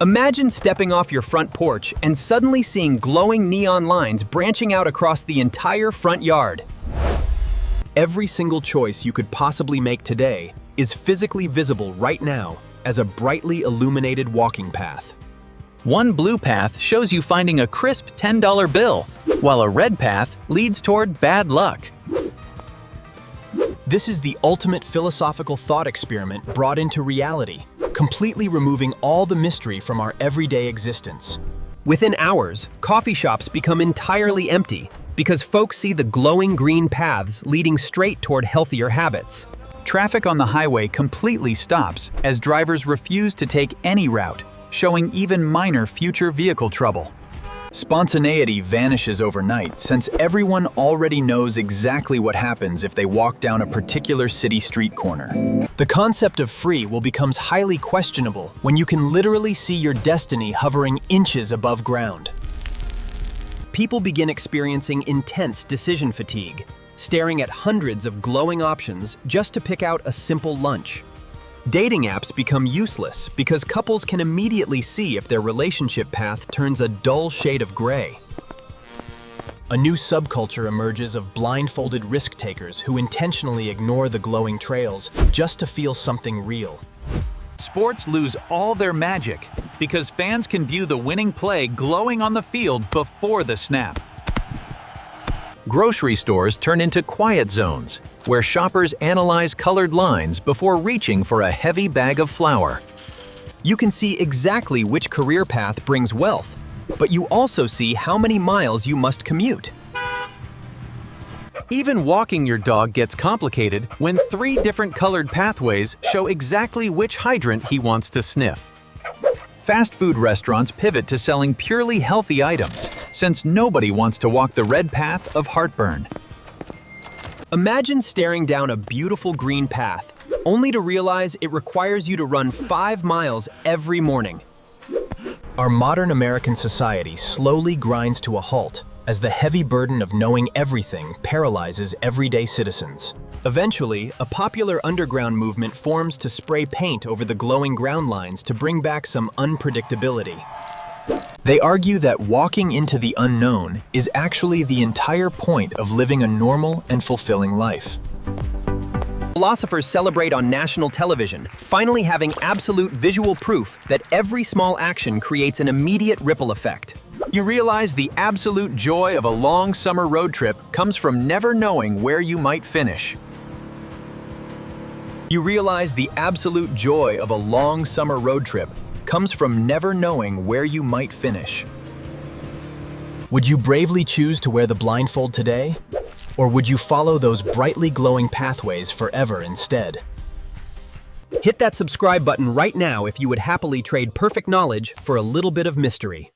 Imagine stepping off your front porch and suddenly seeing glowing neon lines branching out across the entire front yard. Every single choice you could possibly make today is physically visible right now as a brightly illuminated walking path. One blue path shows you finding a crisp $10 bill, while a red path leads toward bad luck. This is the ultimate philosophical thought experiment brought into reality, completely removing all the mystery from our everyday existence. Within hours, coffee shops become entirely empty because folks see the glowing green paths leading straight toward healthier habits. Traffic on the highway completely stops as drivers refuse to take any route, showing even minor future vehicle trouble. Spontaneity vanishes overnight since everyone already knows exactly what happens if they walk down a particular city street corner. The concept of free will becomes highly questionable when you can literally see your destiny hovering inches above ground. People begin experiencing intense decision fatigue, staring at hundreds of glowing options just to pick out a simple lunch. Dating apps become useless because couples can immediately see if their relationship path turns a dull shade of gray. A new subculture emerges of blindfolded risk-takers who intentionally ignore the glowing trails just to feel something real. Sports lose all their magic because fans can view the winning play glowing on the field before the snap. Grocery stores turn into quiet zones, where shoppers analyze colored lines before reaching for a heavy bag of flour. You can see exactly which career path brings wealth, but you also see how many miles you must commute. Even walking your dog gets complicated when 3 different colored pathways show exactly which hydrant he wants to sniff. Fast food restaurants pivot to selling purely healthy items, since nobody wants to walk the red path of heartburn. Imagine staring down a beautiful green path, only to realize it requires you to run 5 miles every morning. Our modern American society slowly grinds to a halt as the heavy burden of knowing everything paralyzes everyday citizens. Eventually, a popular underground movement forms to spray paint over the glowing ground lines to bring back some unpredictability. They argue that walking into the unknown is actually the entire point of living a normal and fulfilling life. Philosophers celebrate on national television, finally having absolute visual proof that every small action creates an immediate ripple effect. You realize the absolute joy of a long summer road trip comes from never knowing where you might finish. You realize the absolute joy of a long summer road trip comes from never knowing where you might finish. Would you bravely choose to wear the blindfold today? Or would you follow those brightly glowing pathways forever instead? Hit that subscribe button right now if you would happily trade perfect knowledge for a little bit of mystery.